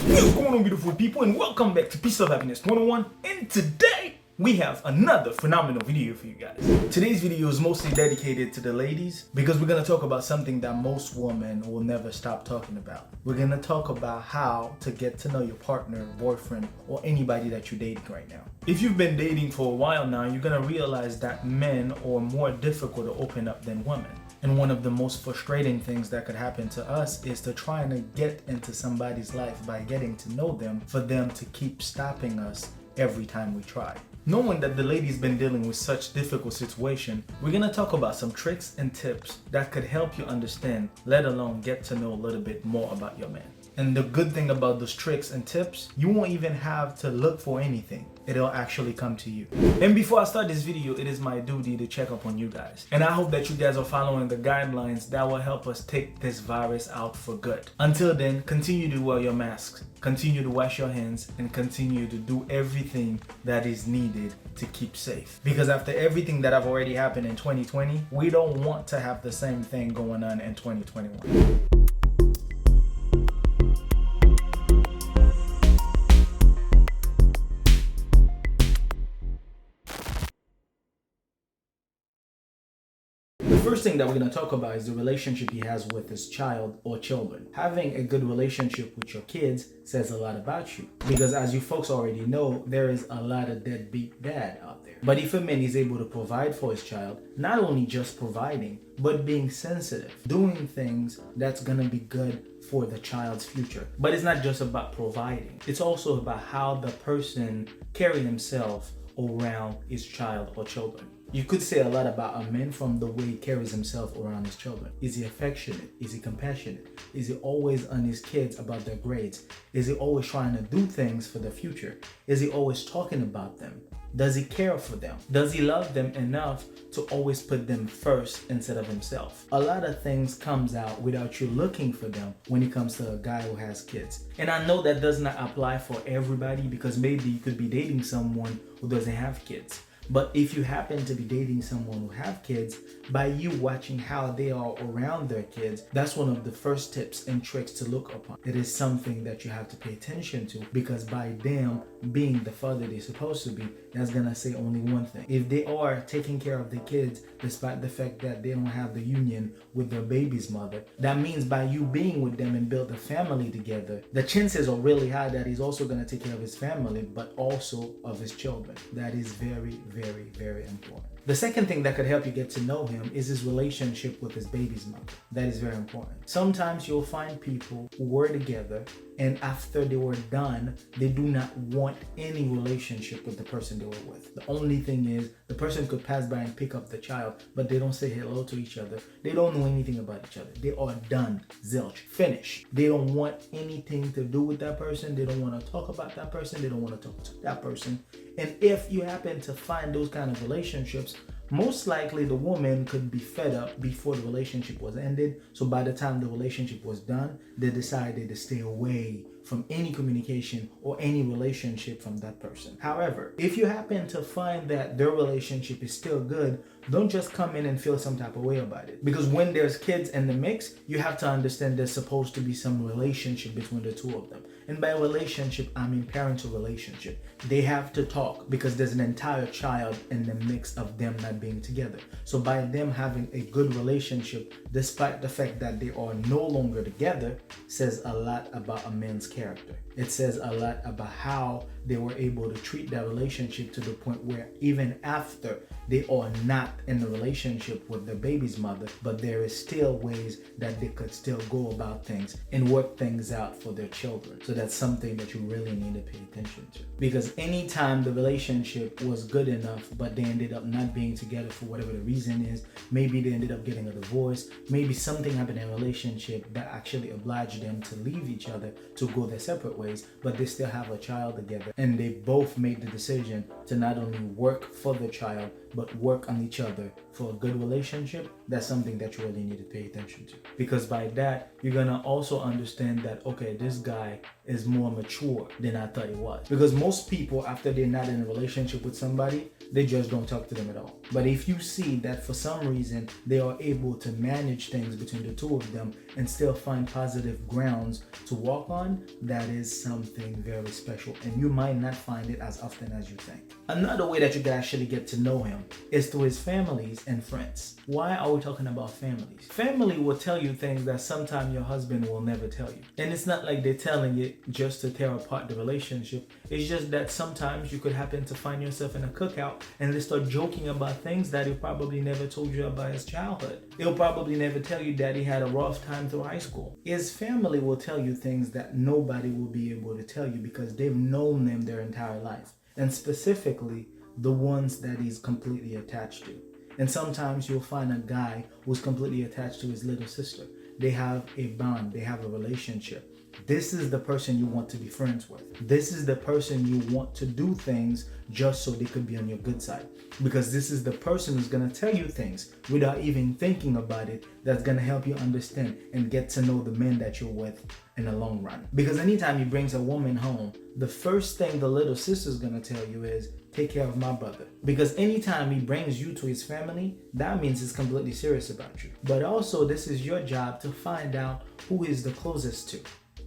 What's going on, beautiful people, and welcome back to Peace of Happiness 101. And today we have another phenomenal video for you guys. Today's video is mostly dedicated to the ladies because we're gonna talk about something that most women will never stop talking about. We're gonna talk about how to get to know your partner, boyfriend, or anybody that you're dating right now. If you've been dating for a while now, you're gonna realize that men are more difficult to open up than women. And one of the most frustrating things that could happen to us is to trying to get into somebody's life by getting to know them for them to keep stopping us every time we try. Knowing that the lady's been dealing with such difficult situation, we're gonna talk about some tricks and tips that could help you understand, let alone get to know a little bit more about your man. And the good thing about those tricks and tips, you won't even have to look for anything. It'll actually come to you. And before I start this video, it is my duty to check up on you guys. And I hope that you guys are following the guidelines that will help us take this virus out for good. Until then, continue to wear your masks, continue to wash your hands, and continue to do everything that is needed to keep safe. Because after everything that have already happened in 2020, we don't want to have the same thing going on in 2021. The first thing that we're going to talk about is the relationship he has with his child or children. Having a good relationship with your kids says a lot about you. Because as you folks already know, there is a lot of deadbeat dad out there. But if a man is able to provide for his child, not only just providing, but being sensitive, doing things that's going to be good for the child's future. But it's not just about providing. It's also about how the person carries himself around his child or children. You could say a lot about a man from the way he carries himself around his children. Is he affectionate? Is he compassionate? Is he always on his kids about their grades? Is he always trying to do things for the future? Is he always talking about them? Does he care for them? Does he love them enough to always put them first instead of himself? A lot of things comes out without you looking for them when it comes to a guy who has kids. And I know that does not apply for everybody because maybe you could be dating someone who doesn't have kids. But if you happen to be dating someone who have kids, by you watching how they are around their kids, that's one of the first tips and tricks to look upon. It is something that you have to pay attention to because by them being the father they're supposed to be, that's gonna say only one thing. If they are taking care of the kids despite the fact that they don't have the union with their baby's mother, that means by you being with them and build a family together, the chances are really high that he's also gonna take care of his family, but also of his children. That is very, very, very important. The second thing that could help you get to know him is his relationship with his baby's mother. That is very important. Sometimes you'll find people who were together and after they were done, they do not want any relationship with the person they were with. The only thing is the person could pass by and pick up the child, but they don't say hello to each other. They don't know anything about each other. They are done, zilch, finished. They don't want anything to do with that person. They don't want to talk about that person. They don't want to talk to that person. And if you happen to find those kind of relationships, most likely the woman could be fed up before the relationship was ended. So by the time the relationship was done, they decided to stay away from any communication or any relationship from that person. However, if you happen to find that their relationship is still good, don't just come in and feel some type of way about it. Because when there's kids in the mix, you have to understand there's supposed to be some relationship between the two of them. And by relationship, I mean parental relationship. They have to talk because there's an entire child in the mix of them not being together. So by them having a good relationship, despite the fact that they are no longer together, says a lot about a man's character. It says a lot about how they were able to treat that relationship to the point where even after they are not in the relationship with the baby's mother, but there is still ways that they could still go about things and work things out for their children. So that's something that you really need to pay attention to. Because anytime the relationship was good enough, but they ended up not being together for whatever the reason is, maybe they ended up getting a divorce, maybe something happened in a relationship that actually obliged them to leave each other to go their separate ways, but they still have a child together. and they both made the decision to not only work for the child but work on each other for a good relationship, that's something that you really need to pay attention to. Because by that, you're gonna also understand that, okay, this guy is more mature than I thought he was. Because most people, after they're not in a relationship with somebody, they just don't talk to them at all. But if you see that for some reason they are able to manage things between the two of them and still find positive grounds to walk on, that is something very special, and you might not find it as often as you think. Another way that you can actually get to know him is through his families and friends. Why are we talking about families? Family will tell you things that sometimes your husband will never tell you. And it's not like they're telling it just to tear apart the relationship. It's just that sometimes you could happen to find yourself in a cookout and they start joking about things that he probably never told you about his childhood. He'll probably never tell you that he had a rough time through high school. His family will tell you things that nobody will be able to tell you because they've known them their entire life. And specifically, the ones that he's completely attached to. And sometimes you'll find a guy who's completely attached to his little sister. They have a bond, they have a relationship. This is the person you want to be friends with. This is the person you want to do things just so they could be on your good side. Because this is the person who's going to tell you things without even thinking about it, that's going to help you understand and get to know the man that you're with in the long run. Because anytime he brings a woman home, the first thing the little sister's going to tell you is, take care of my brother. Because anytime he brings you to his family, that means he's completely serious about you. But also, this is your job to find out who is the closest to.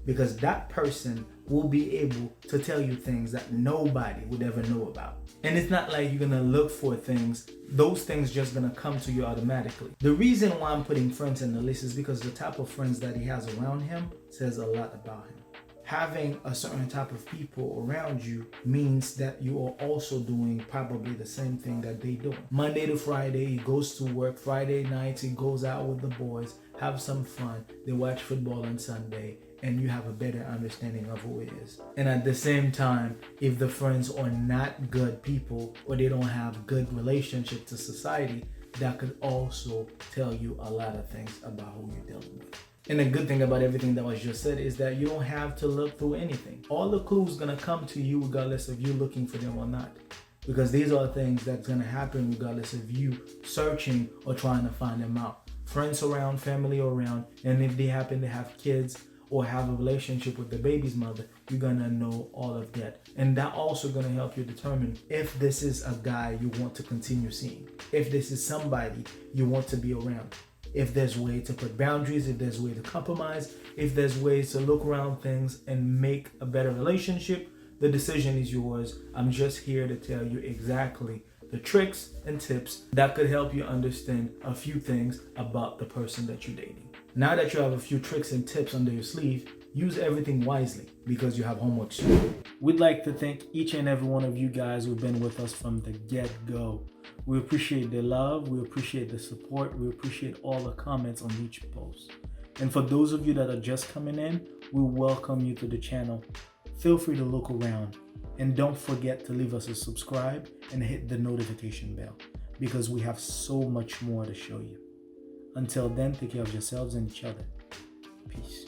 Because that person will be able to tell you things that nobody would ever know about. And it's not like you're gonna look for things, those things just gonna come to you automatically. The reason why I'm putting friends in the list is because the type of friends that he has around him says a lot about him. Having a certain type of people around you means that you are also doing probably the same thing that they do. Monday to Friday, he goes to work. Friday nights, he goes out with the boys, have some fun. They watch football on Sunday, and you have a better understanding of who he is. And at the same time, if the friends are not good people or they don't have good relationship to society, that could also tell you a lot of things about who you're dealing with. And the good thing about everything that was just said is that you don't have to look through anything. All the clues gonna come to you regardless of you looking for them or not. Because these are things that's gonna happen regardless of you searching or trying to find them out. Friends around, family around, and if they happen to have kids or have a relationship with the baby's mother, you're gonna know all of that. And that also gonna help you determine if this is a guy you want to continue seeing. If this is somebody you want to be around. If there's way to put boundaries, if there's way to compromise, if there's ways to look around things and make a better relationship, the decision is yours. I'm just here to tell you exactly the tricks and tips that could help you understand a few things about the person that you're dating. Now that you have a few tricks and tips under your sleeve, use everything wisely because you have homework to do. We'd like to thank each and every one of you guys who've been with us from the get-go. We appreciate the love, we appreciate the support, we appreciate all the comments on each post. And for those of you that are just coming in, we welcome you to the channel. Feel free to look around. And don't forget to leave us a subscribe and hit the notification bell because we have so much more to show you. Until then, take care of yourselves and each other. Peace.